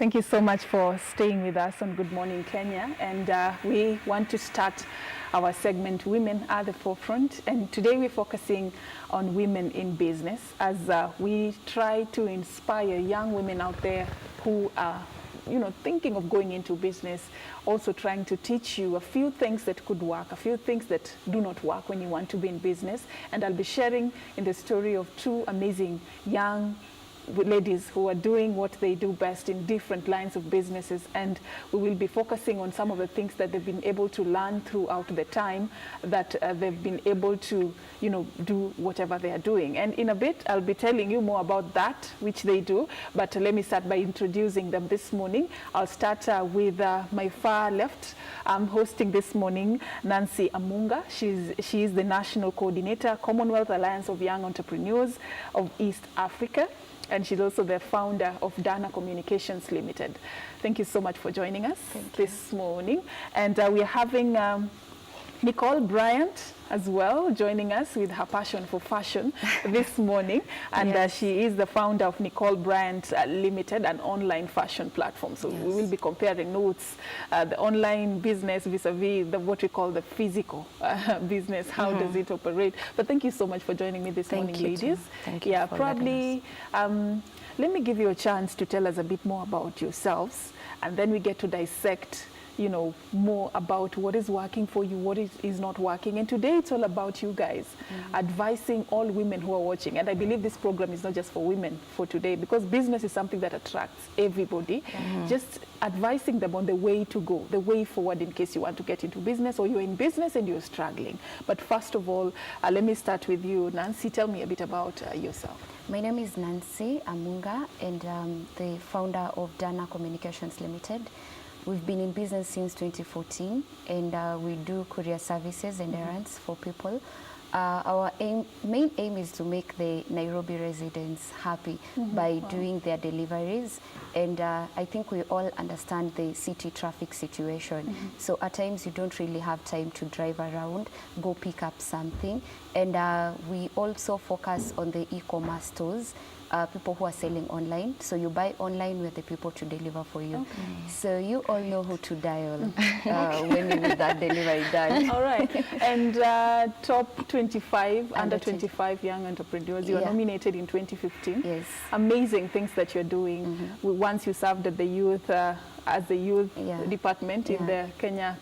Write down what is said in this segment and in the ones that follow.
Thank you so much for staying with us on Good Morning Kenya. And we want to start our segment, Women at the Forefront. And today we're focusing on women in business as we try to inspire young women out there who are thinking of going into business, also trying to teach you a few things that could work, a few things that do not work when you want to be in business. And I'll be sharing in the story of two amazing young ladies who are doing what they do best in different lines of businesses, and we will be focusing on some of the things that they've been able to learn throughout the time that they've been able to do whatever they are doing. And in a bit I'll be telling you more about that which they do, but let me start by introducing them this morning. I'll start with my far left. I'm hosting this morning Nancie Amunga. She is the National Coordinator, Commonwealth Alliance of Young Entrepreneurs of East Africa. And she's also the founder of Dana Communications Limited. Thank you so much for joining us this morning. And we are having Nicole Brayant as well joining us with her passion for fashion this morning. And she is the founder of Nicole Brayant Limited, an online fashion platform. So we will be comparing notes, the online business vis-a-vis what we call the physical business. How does it operate? But thank you so much for joining me this morning, ladies. Thank you for probably let me give you a chance to tell us a bit more about yourselves, and then we get to dissect more about what is working for you, what is not working. And today it's all about you guys advising all women who are watching. And I believe this program is not just for women for today, because business is something that attracts everybody. Just advising them on the way to go, the way forward in case you want to get into business or you're in business and you're struggling. But first of all, let me start with you, Nancie. Tell me a bit about yourself. My name is Nancie Amunga, and I'm the founder of Dana Communications Limited. We've been in business since 2014, and we do courier services and errands for people. Our main aim is to make the Nairobi residents happy by doing their deliveries. And I think we all understand the city traffic situation. So at times you don't really have time to drive around, go pick up something. And we also focus on the e-commerce stores. People who are selling online. So you buy online, with the people to deliver for you. So you all know who to dial when you need that delivery done. All right. And top 25, under 25 young entrepreneurs. You were nominated in 2015. Yes. Amazing things that you're doing. Once you served at the youth, as the youth department in the Kenya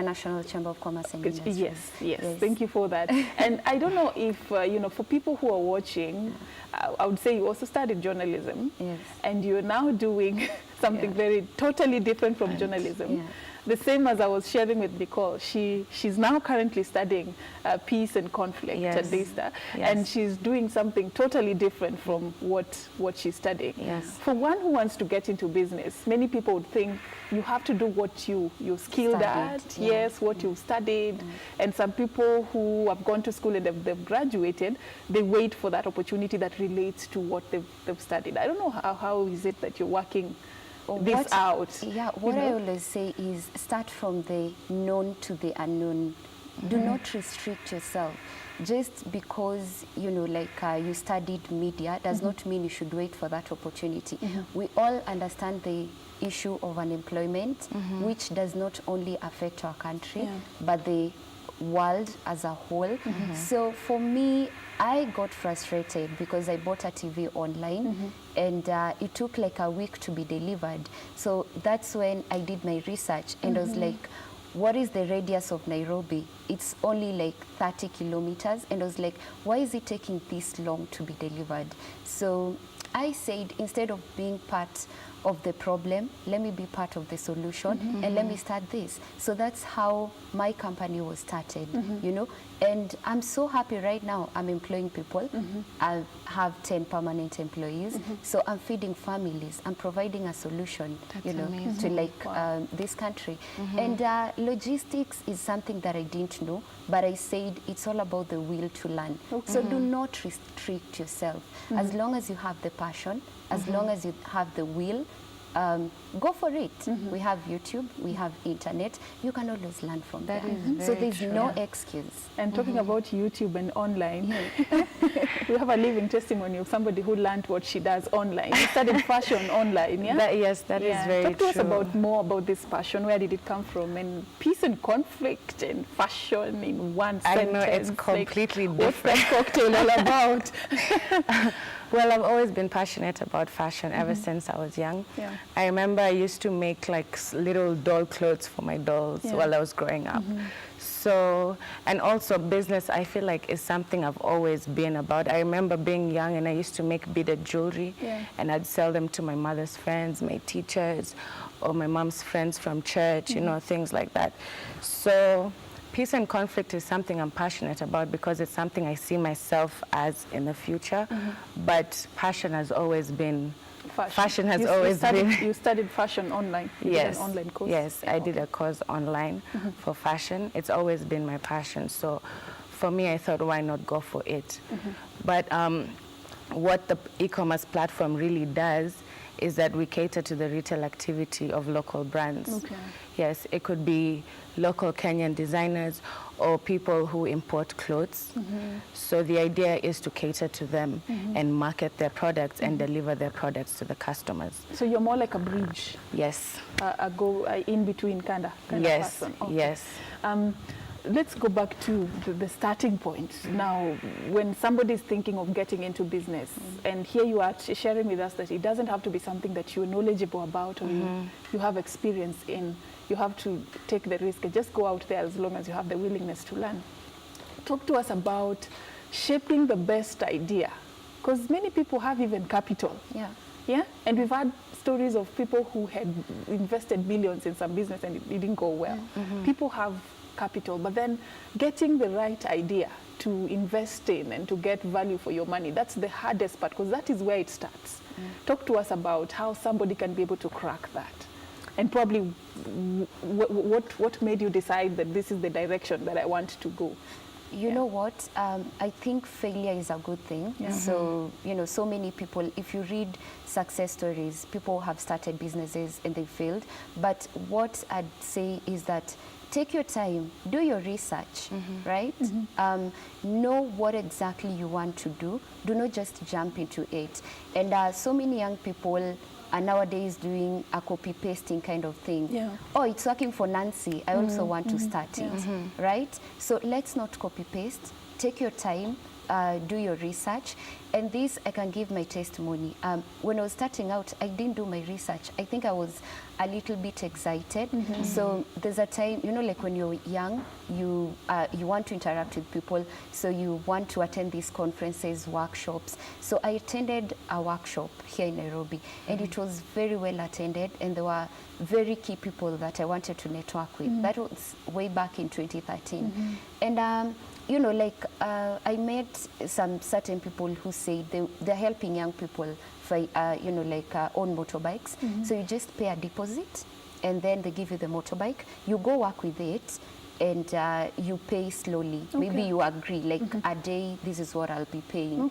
National Chamber of Commerce and Industry. Yes. Thank you for that. And I don't know if, for people who are watching, I would say you also studied journalism, and you're now doing something totally different from journalism. The same as I was sharing with Nicole, she's now currently studying peace and conflict at DISTA, and she's doing something totally different from what she's studying. For one who wants to get into business, many people would think you have to do what you're skilled at, what you've studied, and some people who have gone to school and they've graduated, they wait for that opportunity that relates to what they've studied. I don't know how is it that you're working out? What I always say is start from the known to the unknown. Do not restrict yourself. Just because you studied media does not mean you should wait for that opportunity. We all understand the issue of unemployment, which does not only affect our country but the world as a whole. So for me, I got frustrated because I bought a TV online and it took like a week to be delivered. So that's when I did my research and I was like, what is the radius of Nairobi? It's only like 30 kilometers. And I was like, why is it taking this long to be delivered? So I said, instead of being part of the problem, let me be part of the solution and let me start this. So that's how my company was started, and I'm so happy right now. I'm employing people. I have 10 permanent employees. So I'm feeding families. I'm providing a solution, to this country. And logistics is something that I didn't know, but I said it's all about the will to learn. So do not restrict yourself. As long as you have the passion, as long as you have the will, go for it. We have YouTube, we have internet. You can always learn from there. So there's no excuse. And talking about YouTube and online, You have a living testimony of somebody who learned what she does online. You studied fashion online, yeah? Yes, that is very true. Talk to us more about this passion. Where did it come from? And peace and conflict and fashion in one sentence. I know, it's completely different. What's that cocktail all about? Well, I've always been passionate about fashion ever since I was young. Yeah. I remember I used to make like little doll clothes for my dolls while I was growing up. So, and also business, I feel like is something I've always been about. I remember being young and I used to make beaded jewelry and I'd sell them to my mother's friends, my teachers, or my mom's friends from church, you know, things like that. So peace and conflict is something I'm passionate about because it's something I see myself as in the future. But passion has always been, fashion has always been. You studied fashion online? You did an online course? Yes, I did a course online for fashion. It's always been my passion. So for me, I thought, why not go for it? But what the e-commerce platform really does is that we cater to the retail activity of local brands. Okay. Yes, it could be local Kenyan designers or people who import clothes. So the idea is to cater to them and market their products and deliver their products to the customers. So you're more like a bridge? Yes. A in-between kind of person? Okay. Yes. Let's go back to the starting point. Now, when somebody is thinking of getting into business, and here you are sharing with us that it doesn't have to be something that you're knowledgeable about or you have experience in. You have to take the risk and just go out there as long as you have the willingness to learn. Talk to us about shaping the best idea, because many people have even capital. Yeah, and we've had stories of people who had invested billions in some business and it didn't go well. People have capital, but then getting the right idea to invest in and to get value for your money, that's the hardest part, because that is where it starts. Talk to us about how somebody can be able to crack that, and probably what made you decide that this is the direction that I want to go. You know what? I think failure is a good thing. So, you know, so many people, if you read success stories, people have started businesses and they failed. But what I'd say is that take your time, do your research, right? Know what exactly you want to do. Do not just jump into it. And so many young people are nowadays doing a copy-pasting kind of thing. Oh, it's working for Nancie. I also want to start it, right? So let's not copy-paste. Take your time. Do your research. And this, I can give my testimony. When I was starting out, I didn't do my research. I think I was a little bit excited. So there's a time, you know, like when you're young, you want to interact with people, so you want to attend these conferences, workshops. So I attended a workshop here in Nairobi, and it was very well attended, and there were very key people that I wanted to network with. That was way back in 2013. And you know, like I met some certain people who say they're helping young people for, you know, like own motorbikes. So you just pay a deposit and then they give you the motorbike. You go work with it and you pay slowly. Maybe you agree, like a day, this is what I'll be paying.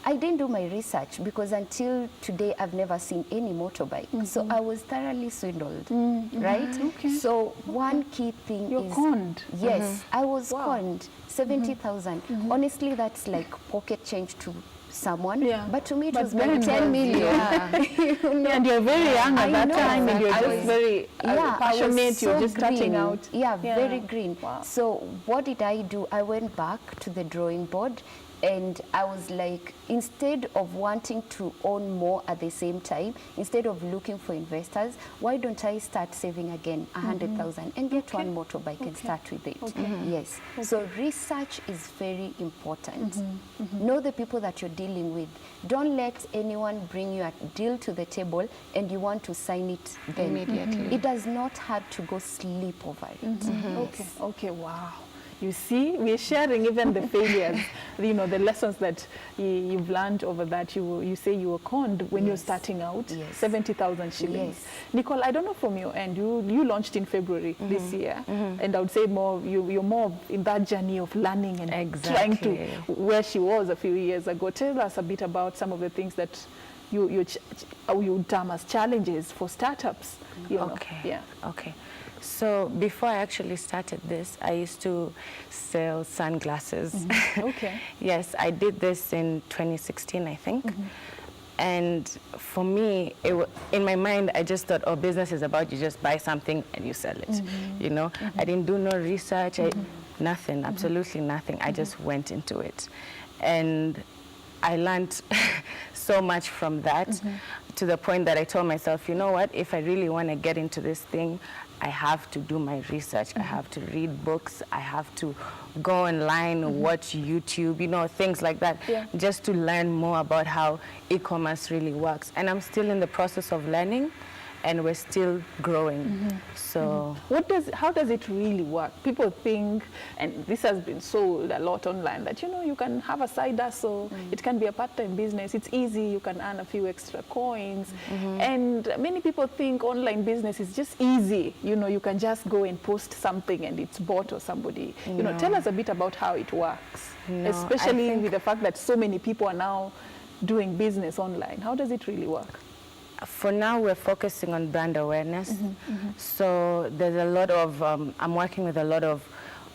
I didn't do my research because until today I've never seen any motorbike. So I was thoroughly swindled, right? So one key thing You're is... conned. Yes, I was conned. 70,000. Honestly, that's like pocket change to someone. But to me, it was like 10 million. You know? And you're very young at that time, and you're I just was very passionate. You're just starting green. out. Very green. So what did I do? I went back to the drawing board. And I was like, instead of wanting to own more at the same time, instead of looking for investors, why don't I start saving again 100,000 and get one motorbike and start with it? Yes. So research is very important. Know the people that you're dealing with. Don't let anyone bring you a deal to the table and you want to sign it then. Immediately. It does not have to go sleep over it. Okay, wow. You see, we're sharing even the failures, you know, the lessons that you've learned over that. You say you were conned when you're starting out, 70,000 shillings. Nicole, I don't know from your end, you launched in February this year, and I would say you're more in that journey of learning and trying to where she was a few years ago. Tell us a bit about some of the things that you term as challenges for startups. You know. Okay. So before I actually started this, I used to sell sunglasses. Okay. Yes, I did this in 2016, I think. And for me, in my mind, I just thought, oh, business is about you just buy something and you sell it. You know, I didn't do no research, nothing, absolutely nothing. I just went into it. And I learned so much from that to the point that I told myself, you know what, if I really want to get into this thing, I have to do my research. I have to read books. I have to go online, watch YouTube, you know, things like that, just to learn more about how e-commerce really works. And I'm still in the process of learning, and we're still growing. So how does it really work? People think, and this has been sold a lot online, that, you know, you can have a side hustle, it can be a part-time business, it's easy, you can earn a few extra coins. And many people think online business is just easy, you know, you can just go and post something and it's bought or somebody. You know, tell us a bit about how it works, especially with the fact that so many people are now doing business online. How does it really work? For now, we're focusing on brand awareness. So there's a lot of, I'm working with a lot of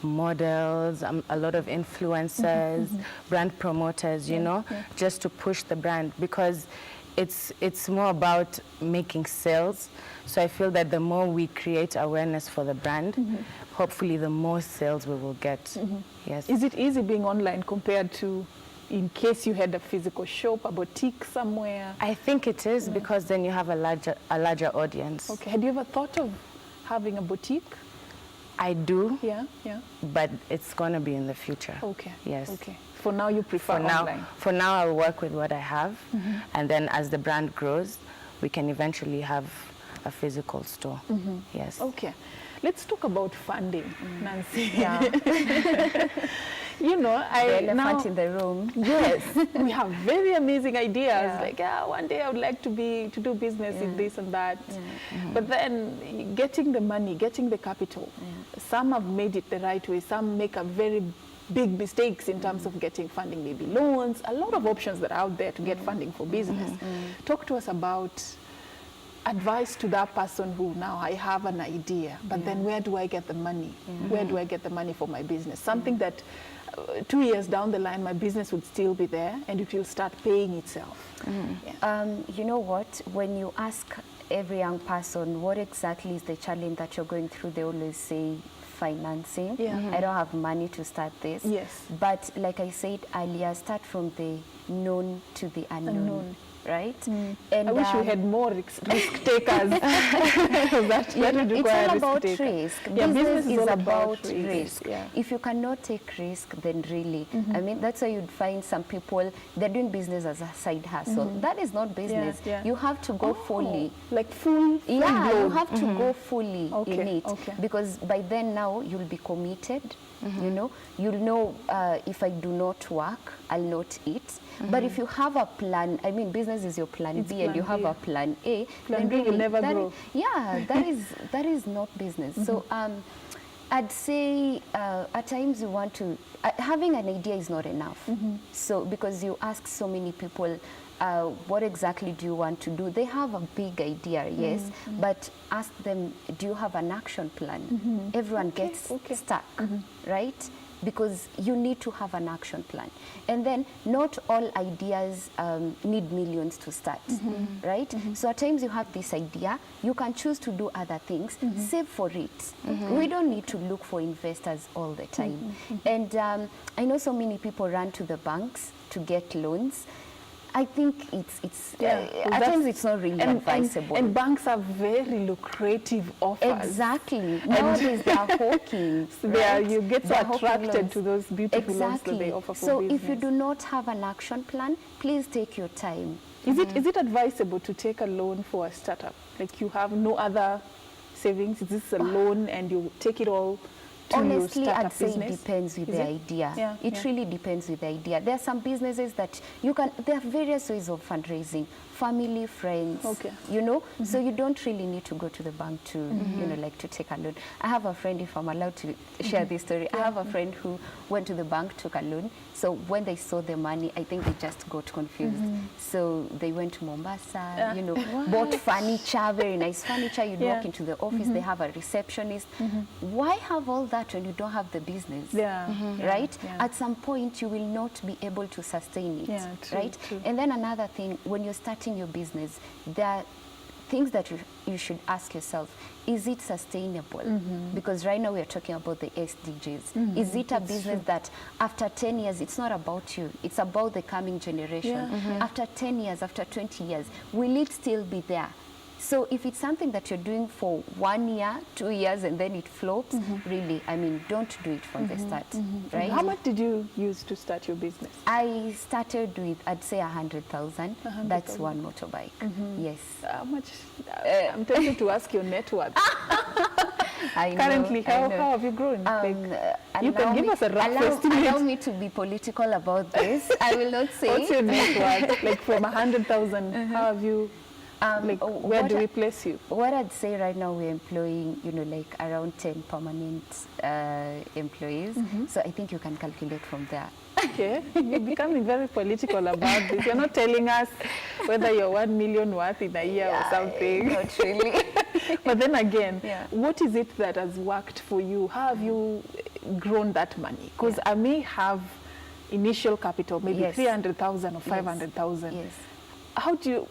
models, a lot of influencers, brand promoters, you know, just to push the brand, because it's more about making sales. So I feel that the more we create awareness for the brand, hopefully the more sales we will get. Yes. Is it easy being online compared to in case you had a physical shop, a boutique somewhere? I think it is, because then you have a larger audience. Okay. Had you ever thought of having a boutique? I do. Yeah. But it's going to be in the future. Okay. Yes. Okay. For now, you prefer online? For now, I'll work with what I have. And then as the brand grows, we can eventually have a physical store. Yes. Okay. Let's talk about funding, Nancie. Yeah. You know, the elephant in the room. Yes, we have very amazing ideas. Like, one day I would like to do business in this and that. But then getting the money, getting the capital. Some have made it the right way. Some make a very big mistakes in terms of getting funding, maybe loans. A lot of options that are out there to get funding for business. Talk to us about advice to that person who, now I have an idea, but then where do I get the money? Where do I get the money for my business? Something that 2 years down the line, my business would still be there and it will start paying itself. You know what? When you ask every young person what exactly is the challenge that you're going through, they always say financing. I don't have money to start this. Yes. But like I said earlier, start from the known to the unknown. Right? And I wish we had more risk takers. It's all about risk. Business is about risk. Yeah. If you cannot take risk, then really, I mean, that's why you'd find some people, they're doing business as a side hustle. That is not business. You have to go fully. Like full Yeah, you have to go fully in it. Because by then now, you'll be committed. You know, you'll know if I do not work, I'll not eat. But if you have a plan, I mean, business is your plan B, and you have a plan A, then B will never grow. That is not business. So I'd say at times you want to, having an idea is not enough. So because you ask so many people, what exactly do you want to do? They have a big idea, yes, but ask them, do you have an action plan? Everyone gets stuck, right? Because you need to have an action plan. And then not all ideas need millions to start, right? So at times you have this idea, you can choose to do other things, save for it. We don't need to look for investors all the time. And I know so many people run to the banks to get loans. I think at times it's not really advisable. And banks have very lucrative offers. Exactly. Nowadays they are hawking. You get so attracted to those beautiful loans that they offer for so business. if you do not have an action plan, please take your time. Is it advisable to take a loan for a startup? Like you have no other savings, is this a loan and you take it all Honestly, start a I'd say it business? depends with Is the it? idea. Yeah, It yeah. really depends with the idea. There are some businesses that there are various ways of fundraising, family, friends, Okay. you know, so you don't really need to go to the bank to, you know, like to take a loan. I have a friend, if I'm allowed to share this story, I have a friend who went to the bank, took a loan. So when they saw the money, I think they just got confused. So they went to Mombasa, you know, bought furniture, very nice furniture. You'd walk into the office, they have a receptionist. Why have all that when you don't have the business? Right? Yeah. At some point, you will not be able to sustain it, Yeah, true, right? true. And then another thing, when you're starting your business, there are things that you should ask yourself, is it sustainable? Because right now we are talking about the SDGs. Is it a business that after 10 years, it's not about you, it's about the coming generation. After 10 years, after 20 years, will it still be there? So if it's something that you're doing for 1 year, 2 years, and then it flops, really, I mean, don't do it from the start, right? How much did you use to start your business? I started with, I'd say 100,000. That's 100,000. one motorbike. Yes. How much? I'm tempted to ask your net worth. I know, Currently, I know. how have you grown? You can Allow give me- us a rough allow estimate. me to be political about this. I will not say. What's your net worth? Like from 100,000, how have you? Like, where do we place you? What I'd say right now, we're employing, you know, like around 10 permanent employees. So I think you can calculate from there. Okay, you're becoming very political about this. You're not telling us whether you're 1 million worth in a year or something. Not really. But then again, Yeah. what is it that has worked for you? How have you grown that money? Because I may have initial capital, maybe Yes. 300,000 or 500,000. Yes. How do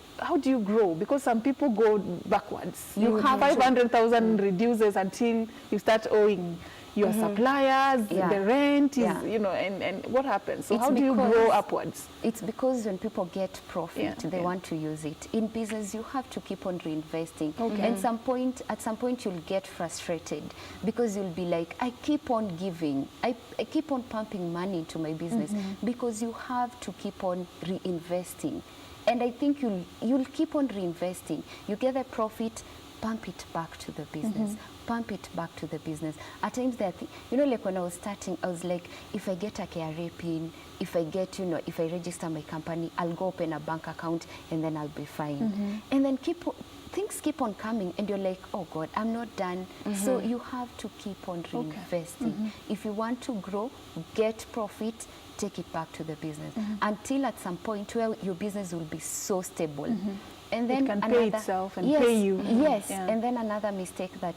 you grow? Because some people go backwards. You have to. 500,000 reduces until you start owing your suppliers, Yeah. the rent is, Yeah. you know, and what happens? So It's how do you because- grow upwards? It's because when people get profit, Yeah, they yeah. want to use it. In business, you have to keep on reinvesting. Okay. And at some point, you'll get frustrated because you'll be like, I keep on giving. I keep on pumping money into my business because you have to keep on reinvesting. And I think you'll keep on reinvesting. You get the profit, pump it back to the business. Pump it back to the business. At times, you know, like when I was starting, I was like, if I get a KRA pin, if I get, you know, if I register my company, I'll go open a bank account and then I'll be fine. And then things keep on coming and you're like, oh God, I'm not done. So you have to keep on reinvesting. If you want to grow, get profit, take it back to the business until at some point where your business will be so stable. And then It can pay itself and pay you. Yes, Yeah. and then another mistake that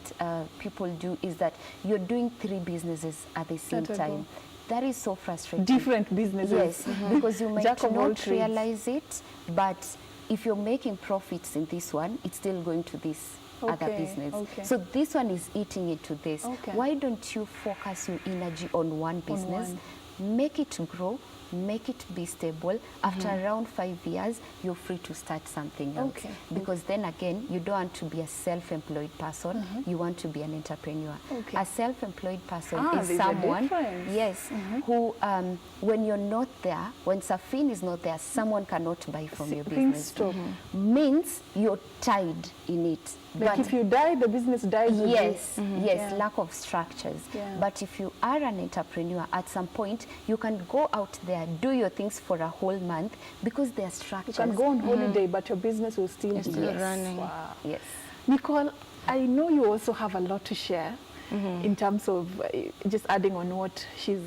people do is that you're doing 3 businesses at the same That I time. go. That is so frustrating. Different businesses. Yes, because you might Jack of all not trades. realize it, but if you're making profits in this one, it's still going to this other Okay, business. okay. So this one is eating into this. Okay. Why don't you focus your energy on one business, make it grow, make it be stable. After around 5 years, you're free to start something else. Okay. Because then again, you don't want to be a self-employed person, you want to be an entrepreneur. Okay. A self-employed person There's is a someone, difference. yes, who, when you're not there, when Serfine is not there, someone cannot buy from your Things business. stop. Means you're tied in it. Like if you die, the business dies with Yes, you. yes, Yeah. lack of structures. Yeah. But if you are an entrepreneur, at some point, you can go out there, do your things for a whole month because there are You structures. can go on holiday, but your business will still be still running. Wow. Yes. Nicole, I know you also have a lot to share in terms of just adding on what she's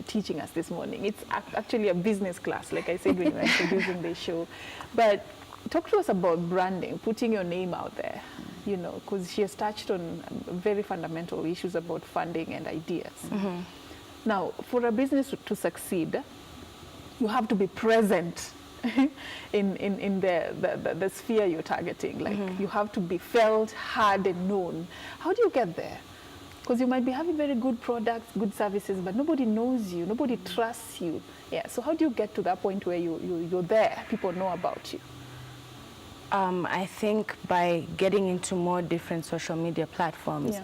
teaching us this morning. It's actually a business class, like I said when we were introducing the show. But talk to us about branding, putting your name out there, you know, because she has touched on very fundamental issues about funding and ideas. Now, for a business to succeed, you have to be present in the sphere you're targeting. Like you have to be felt, heard, and known. How do you get there? Because you might be having very good products, good services, but nobody knows you, nobody trusts you. Yeah. So how do you get to that point where you're there, people know about you? I think by getting into more different social media platforms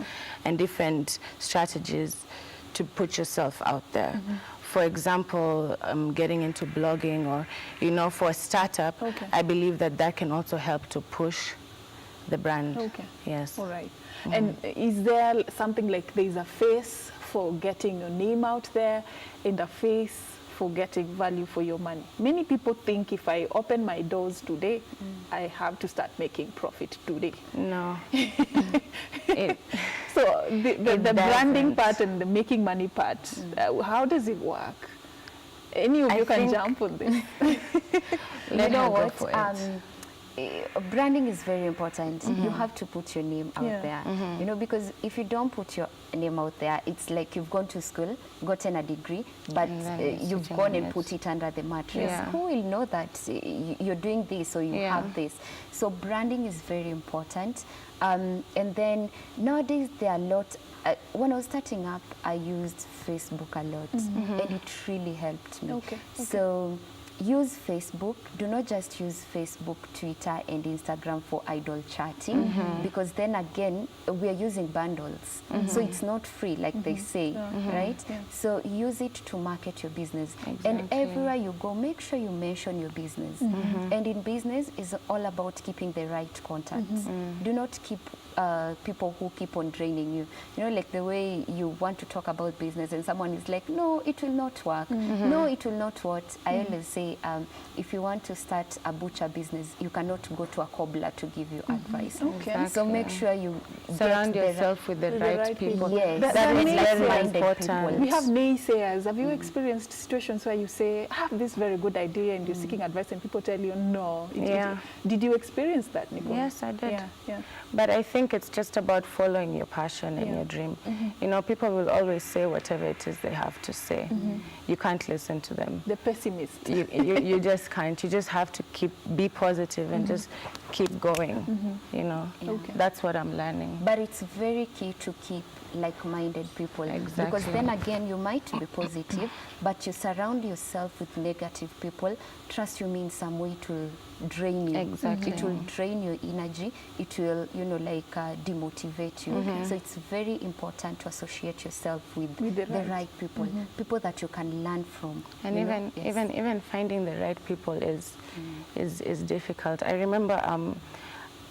and different strategies to put yourself out there. For example, getting into blogging or, you know, for a startup, I believe that can also help to push the brand. Okay. Yes. All right. And is there something like there's a face for getting your name out there in the face, for getting value for your money? Many people think if I open my doors today, I have to start making profit today. No. So the branding doesn't. part and the making money part, how does it work? Any of you can jump on this. Let You know her go what? for it. Branding is very important. You have to put your name out there. You know, because if you don't put your name out there, it's like you've gone to school, gotten a degree, but you've gone and put it under the mattress. Yeah. Who will know that you're doing this or you have this? So branding is very important. And then nowadays there are a lot. When I was starting up, I used Facebook a lot, and it really helped me. So use Facebook. Do not just use Facebook, Twitter, and Instagram for idle chatting, because then again, we are using bundles. So it's not free, like they say, right? So use it to market your business. And everywhere you go, make sure you mention your business. And in business, it's all about keeping the right contacts. Do not keep people who keep on draining you. You know, like the way you want to talk about business and someone is like, no, it will not work. No, it will not work. I always say, if you want to start a butcher business, you cannot go to a cobbler to give you advice. So make sure you surround yourself with the right people. Yes, that is very like-minded important. people. We have naysayers. Have you experienced situations where you say, I have this very good idea, and you're seeking advice, and people tell you, no. Did you experience that, Nicole? Yes, I did. Yeah. But I think it's just about following your passion and your dream. You know, people will always say whatever it is they have to say. You can't listen to them. The pessimist. You just can't. You just have to be positive and just keep going. You know, that's what I'm learning. But it's very key to keep like-minded people. Exactly. Because then again, you might be positive, but you surround yourself with negative people. Trust you me, in some way it will drain you. Exactly. It will drain your energy. It will, you know, like demotivate you. So it's very important to associate yourself with the right people, people that you can learn from. And even finding the right people is difficult. I remember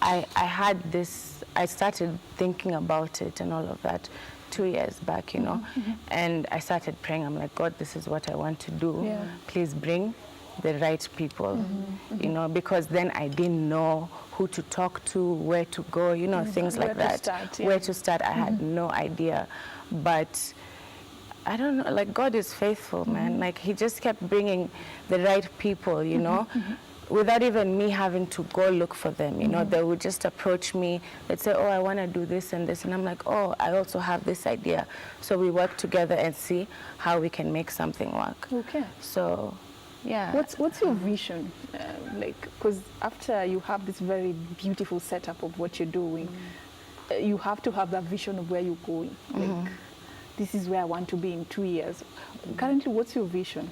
I had this. I started thinking about it and all of that 2 years back, you know, and I started praying. I'm like, God, this is what I want to do. Please bring the right people, you know, because then I didn't know who to talk to, where to go, you know, things like that. Where to start, I had no idea. But I don't know, like God is faithful, man. Like he just kept bringing the right people, you know, without even me having to go look for them, you know. They would just approach me. They'd say, oh, I want to do this and this. And I'm like, oh, I also have this idea. So we work together and see how we can make something work. So, yeah. What's your vision? Like, because after you have this very beautiful setup of what you're doing, you have to have that vision of where you're going. Like, this is where I want to be in 2 years. Currently, what's your vision?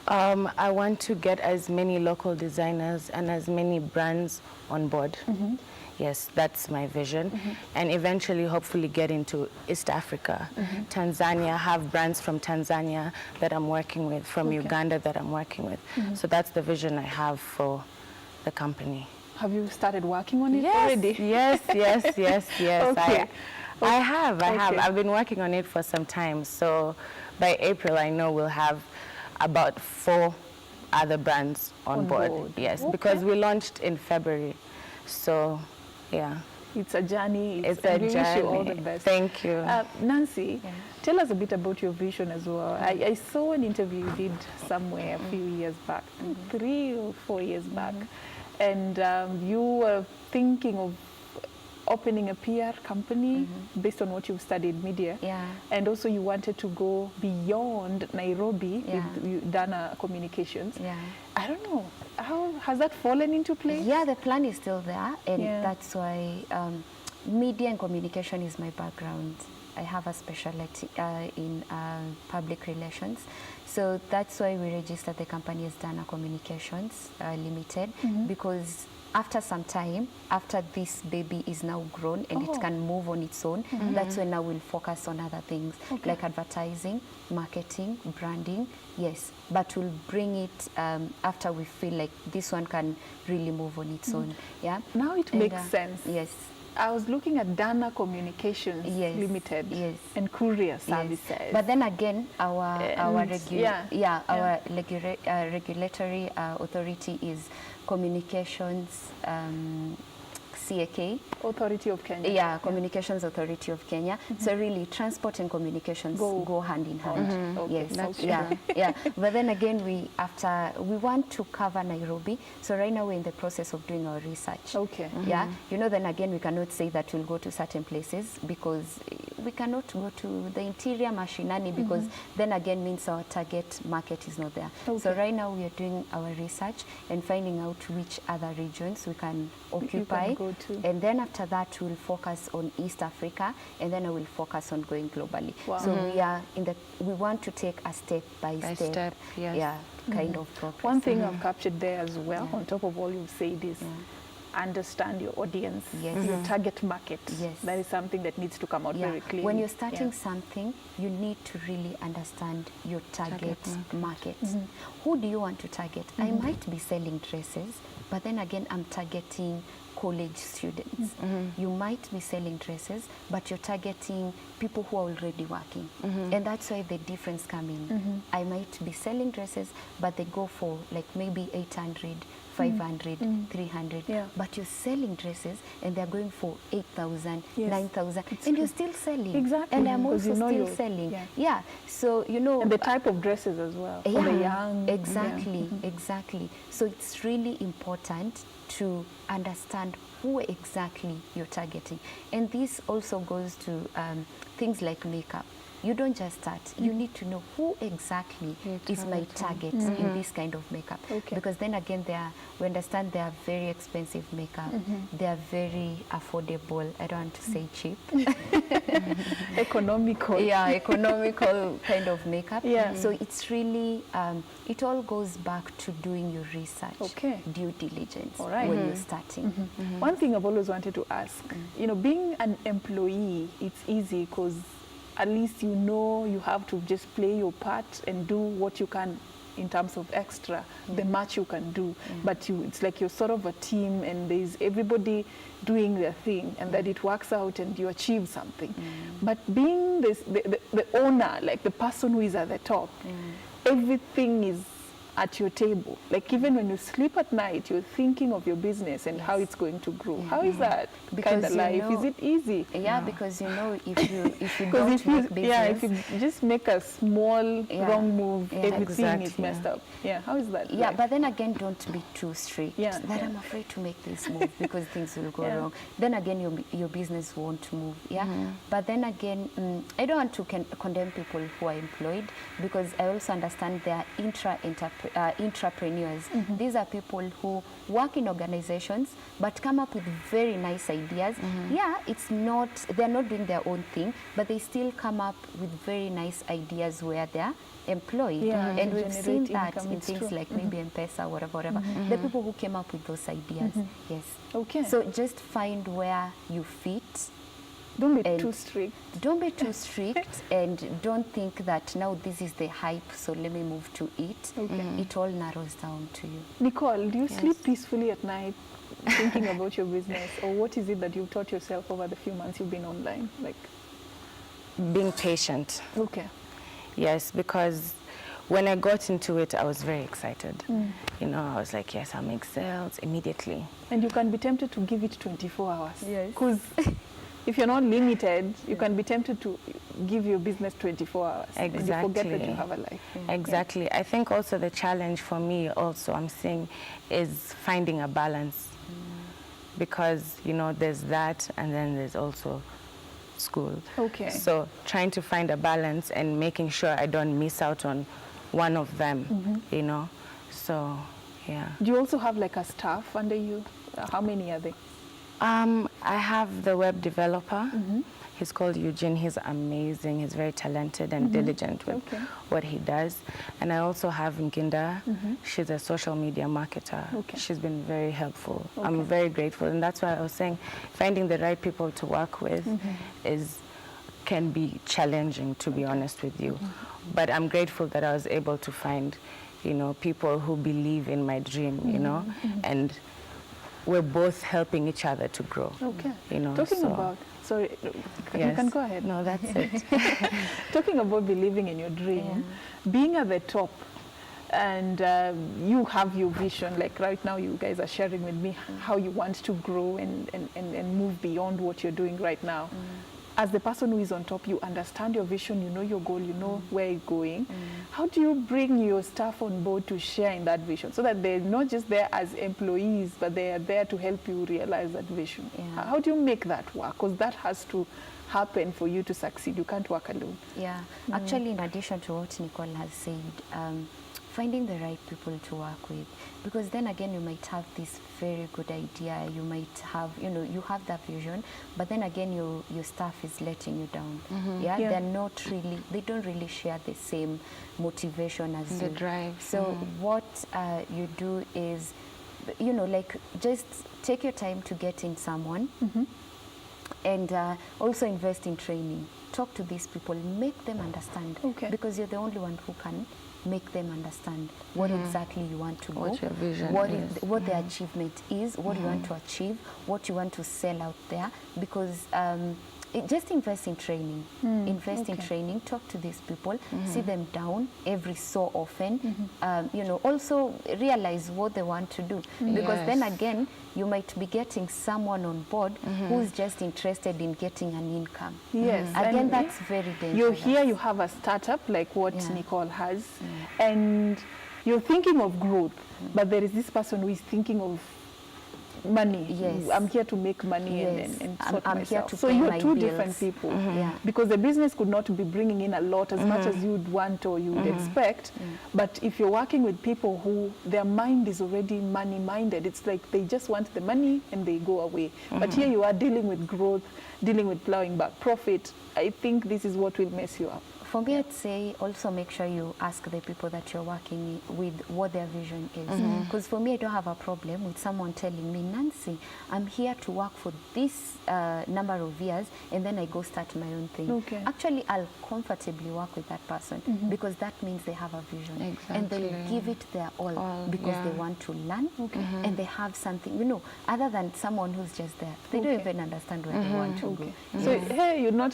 I want to get as many local designers and as many brands on board. Yes, that's my vision. And eventually, hopefully, get into East Africa, Tanzania, have brands from Tanzania that I'm working with, from Uganda that I'm working with. So that's the vision I have for the company. Have you started working on it already? Yes. I have. I've been working on it for some time. So by April, I know we'll have about 4 other brands on board. Yes, because we launched in February. So, yeah. It's a journey. It's a journey. We wish you all the best. Thank you. Nancie, tell us a bit about your vision as well. I saw an interview you did somewhere a few years back, 3 or 4 years back, and you were thinking of opening a PR company based on what you've studied, media. And also you wanted to go beyond Nairobi with Dana Communications. I don't know, how has that fallen into place? Yeah, the plan is still there, and that's why media and communication is my background. I have a specialty in public relations. So that's why we registered the company as Dana Communications Limited, because after some time, after this baby is now grown and it can move on its own, that's when now we'll focus on other things like advertising, marketing, branding, but we'll bring it after we feel like this one can really move on its own. Now it makes sense. I was looking at Dana Communications Yes, Limited yes. and Courier Yes. Services. But then again, our regulatory authority is Communications CAK. Authority of Kenya. Yeah, Communications Authority of Kenya. So really, transport and communications go hand in hand. Okay, Yes, that's yeah. But then again, we want to cover Nairobi. So right now we're in the process of doing our research. Okay. Yeah, then again, we cannot say that we'll go to certain places because we cannot go to the interior mashinani because then again means our target market is not there. Okay. So right now we are doing our research and finding out which other regions we can occupy. go to. And then after that, we'll focus on East Africa, and then I will focus on going globally. Wow. So we want to take a step by step. Yes. Yeah, kind of progress. One thing I've captured there as well, on top of all you've said, is understand your audience, Yes. your target market. Yes. That is something that needs to come out very clearly. When you're starting something, you need to really understand your target market. Who do you want to target? I might be selling dresses, but then again, I'm targeting college students. You might be selling dresses, but you're targeting people who are already working. And that's why the difference comes in. I might be selling dresses, but they go for like maybe 800, 500, 300. Yeah. But you're selling dresses and they're going for 8,000, Yes. 9,000. And you're still selling. Exactly, And I'm because also you know still selling. yeah. Yeah. So, And the type of dresses as well, for the young. Exactly, exactly. So it's really important to understand who exactly you're targeting. And this also goes to things like makeup. You don't just start. You need to know who exactly is my target in this kind of makeup. Okay. Because then again, we understand they are very expensive makeup. They are very affordable. I don't want to say cheap. Economical. Yeah, economical kind of makeup. Yeah. So it's really, it all goes back to doing your research, Okay. due diligence All right. when you're starting. One thing I've always wanted to ask, being an employee, it's easy because at least you have to just play your part and do what you can in terms of extra, the much you can do. But it's like you're sort of a team and there's everybody doing their thing and that it works out and you achieve something. But being the owner, like the person who is at the top, everything is at your table. Like even when you sleep at night, you're thinking of your business and how it's going to grow. How is that kind of life? Is it easy? Yeah, because if you Because don't make business, if you just make a small wrong move, everything is Exactly, messed up. Yeah, how is that? yeah, life? but then again, don't be too strict. Yeah, that yeah. I'm afraid to make this move because things will go Yeah. wrong. Then again, your business won't move. Yeah, but then again, I don't want to condemn people who are employed because I also understand they are intrapreneurs. These are people who work in organizations but come up with very nice ideas. Yeah, they're not doing their own thing, but they still come up with very nice ideas where they're employed. Yeah, and to we've seen generate that income, in it's things true. like maybe M-Pesa, whatever. The people who came up with those ideas. Yes. Okay. So just find where you fit. don't be and too strict. Don't be too strict and don't think that now this is the hype, so let me move to it. Okay. It all narrows down to you. Nicole, do you sleep peacefully at night thinking about your business, or what is it that you've taught yourself over the few months you've been online? Like, Being patient. okay. Yes, because when I got into it, I was very excited. I was like, yes, I'll make sales immediately. And you can be tempted to give it 24 hours. Yes. Because if you're not limited, you can be tempted to give your business 24 hours. And you forget that you have a life. Exactly. I think also the challenge for me also, I'm seeing, is finding a balance. Because, there's that and then there's also school. Okay. So trying to find a balance and making sure I don't miss out on one of them, So, yeah. Do you also have like a staff under you? How many are they? I have the web developer. He's called Eugene. He's amazing. He's very talented and diligent with what he does. And I also have Nginda. She's a social media marketer. She's been very helpful. I'm very grateful. And that's why I was saying finding the right people to work with can be challenging, to be honest with you. But I'm grateful that I was able to find, people who believe in my dream, and we're both helping each other to grow. Okay. You know, Talking so- about, sorry, you Yes. can go ahead. No, that's it. Talking about believing in your dream, being at the top, and you have your vision, like right now you guys are sharing with me how you want to grow and move beyond what you're doing right now. As the person who is on top, you understand your vision, you know your goal, you know where you're going. How do you bring your staff on board to share in that vision so that they're not just there as employees, but they are there to help you realize that vision? Yeah. How do you make that work? Because that has to happen for you to succeed. You can't work alone. Yeah, actually, in addition to what Nicole has said, finding the right people to work with, because then again you might have this very good idea, you might have, you know, you have that vision, but then again your staff is letting you down. Yeah, they're not really, they don't really share the same motivation as The you. drive. So what you do is, you know, like just take your time to get in someone, and also invest in training. Talk to these people, make them understand, because you're the only one who can make them understand what exactly you want to go, What your vision what is. what the achievement is, what you want to achieve, what you want to sell out there, because just invest in training. Invest in training, talk to these people, see them down every so often, you know, also realize what they want to do, because then again you might be getting someone on board who's just interested in getting an income. Yes. Again, And that's very dangerous. you're here, you have a startup like what Nicole has, and you're thinking of growth, but there is this person who is thinking of money. Yes. I'm here to make money Yes. and I'm sort here myself. to So pay you're my two bills. different people. Yeah. Because the business could not be bringing in a lot as much as you'd want or you'd expect. But if you're working with people who their mind is already money minded, it's like they just want the money and they go away. But here you are dealing with growth, dealing with plowing back profit. I think this is what will mess you up. For me, I'd say also make sure you ask the people that you're working with what their vision is. Because for me, I don't have a problem with someone telling me, Nancie, I'm here to work for this number of years, and then I go start my own thing. Okay. Actually, I'll comfortably work with that person because that means they have a vision. And they Exactly. give it their all because they want to learn and they have something, you know, other than someone who's just there. They don't even understand where they want to go. So hey, you not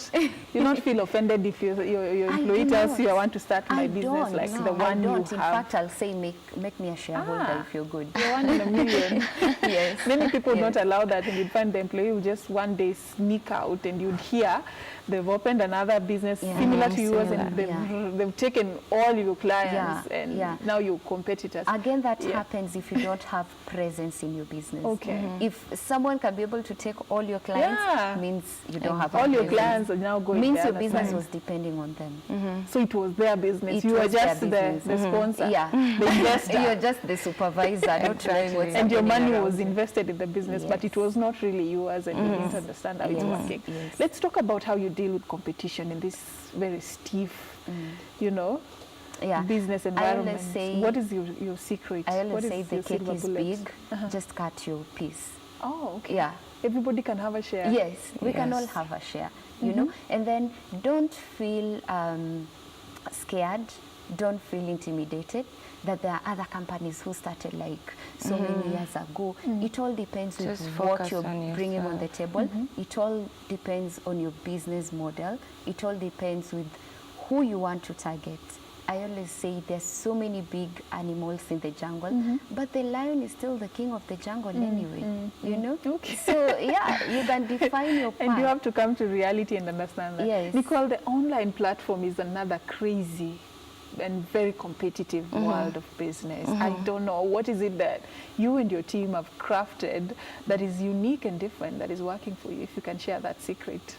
feel offended if your employee tells you I want to start my business like the one you have. In fact, I'll say make me a shareholder if you're good. You're one in a million. Yes. Many people not allow that, and you'd find the employee who just one day sneak out, and you'd hear they've opened another business similar to yours, and they've taken all your clients, and now you're competitors. Again, that happens if you don't have presence in your business. Okay. If someone can be able to take all your clients, means you don't have all a your presence. clients are now going. Means the your other business side. was depending on them. So it was their business. It You were was their just the business. sponsor. Yeah. The investor. You're just the supervisor, not knowing what's And your happening money around was you. invested in the business, but it was not really yours, and you didn't understand how it's working. Yes. Let's talk about how you deal with competition in this very stiff, you know, business environment. What is your secret? I What always is say the your cake silver is bullet? big, just cut your piece. Oh, okay. Yeah. Everybody can have a share. Yes, we can all have a share, you know, and then don't feel scared, don't feel intimidated that there are other companies who started like so many years ago. It all depends Just with focus what you're on bringing on the yourself. table. It all depends on your business model. It all depends with who you want to target. I always say there's so many big animals in the jungle, but the lion is still the king of the jungle anyway, you know? Okay. So, yeah, you can define your path. And you have to come to reality and understand that. Yes. Nicole, the online platform is another crazy and very competitive world of business. I don't know, what is it that you and your team have crafted that is unique and different, that is working for you? If you can share that secret.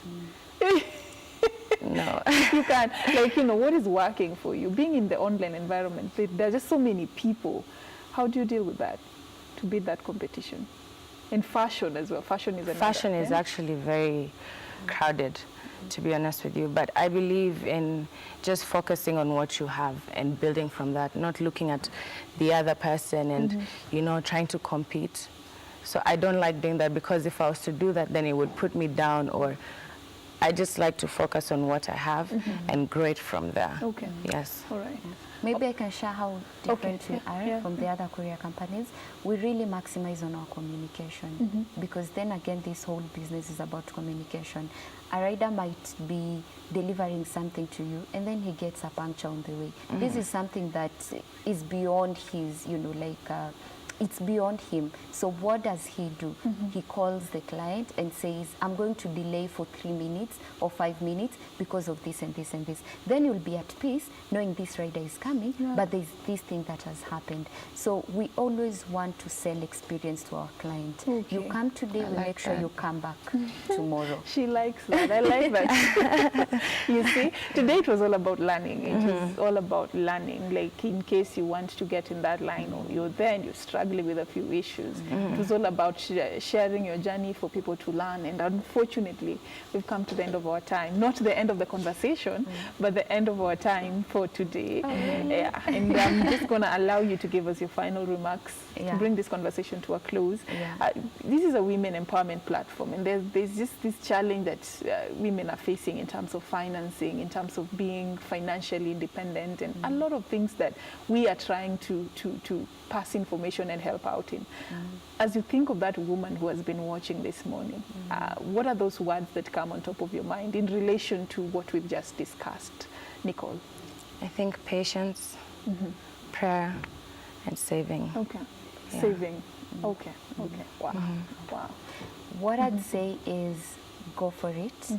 No. You can, like, you know, what is working for you? Being in the online environment, there are just so many people. How do you deal with that, to beat that competition? And fashion as well. Fashion is another. Fashion is actually very crowded, to be honest with you. But I believe in just focusing on what you have and building from that, not looking at the other person and, you know, trying to compete. So I don't like doing that, because if I was to do that, then it would put me down or I just like to focus on what I have and grow it from there. Okay. Yes. All right. Maybe I can share how different we are Yeah. from the other courier companies. We really maximize on our communication because then again, this whole business is about communication. A rider might be delivering something to you and then he gets a puncture on the way. This is something that is beyond his, you know, like it's beyond him. So what does he do? He calls the client and says, I'm going to delay for 3 minutes or 5 minutes because of this and this and this. Then you'll be at peace knowing this rider is coming, but there's this thing that has happened. So we always want to sell experience to our client. You come today, we make sure you come back tomorrow. She likes that. I like that. You see, today it was all about learning. It was all about learning. Like in case you want to get in that line or you're there and you're struggling with a few issues. It was all about sharing your journey for people to learn. And unfortunately, we've come to the end of our time. Not the end of the conversation, but the end of our time for today. Yeah. And I'm just going to allow you to give us your final remarks to bring this conversation to a close. This is a women empowerment platform, and there's just this challenge that women are facing in terms of financing, in terms of being financially independent, and a lot of things that we are trying to pass information and help out in. As you think of that woman who has been watching this morning, what are those words that come on top of your mind in relation to what we've just discussed? Nicole? I think patience, prayer, and saving. Okay. Yeah. Saving. Okay. Okay. Wow. Wow. What I'd say is go for it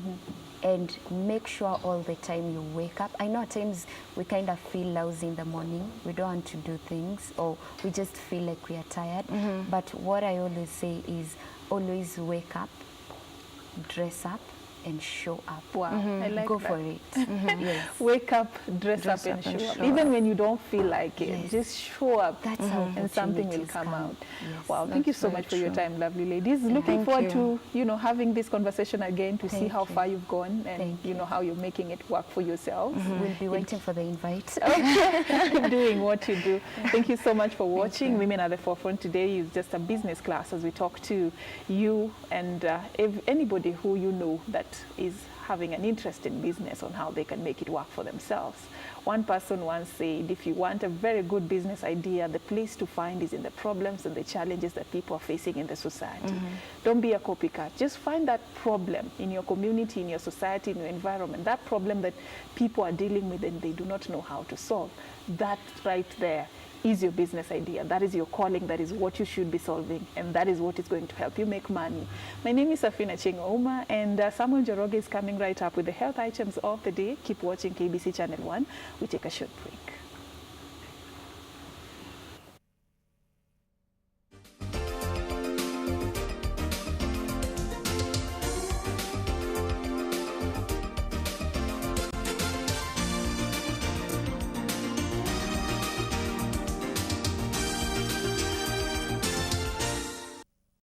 and make sure all the time you wake up. I know at times we kind of feel lousy in the morning. We don't want to do things or we just feel like we are tired. But what I always say is always wake up, dress up, and show up. Wow. I like Go that. for it. Yes. Wake up, dress up and show up. Even when you don't feel like it, just show up. That's how and something will opportunities come out. Yes. Wow, thank you so much for your time, lovely ladies. Looking forward to, having this conversation again to see how far you've gone and how you're making it work for yourselves. We'll be waiting for the invite. Doing what you do. Thank you so much for watching. Women at the Forefront today is just a business class as we talk to you and anybody who you know that is having an interest in business on how they can make it work for themselves. One person once said, if you want a very good business idea, the place to find is in the problems and the challenges that people are facing in the society. Don't be a copycat. Just find that problem in your community, in your society, in your environment, that problem that people are dealing with and they do not know how to solve. That right there is your business idea. That is your calling. That is what you should be solving. And that is what is going to help you make money. My name is Serfine Achieng, and Samuel Joroge is coming right up with the health items of the day. Keep watching KBC Channel 1. We take a short break.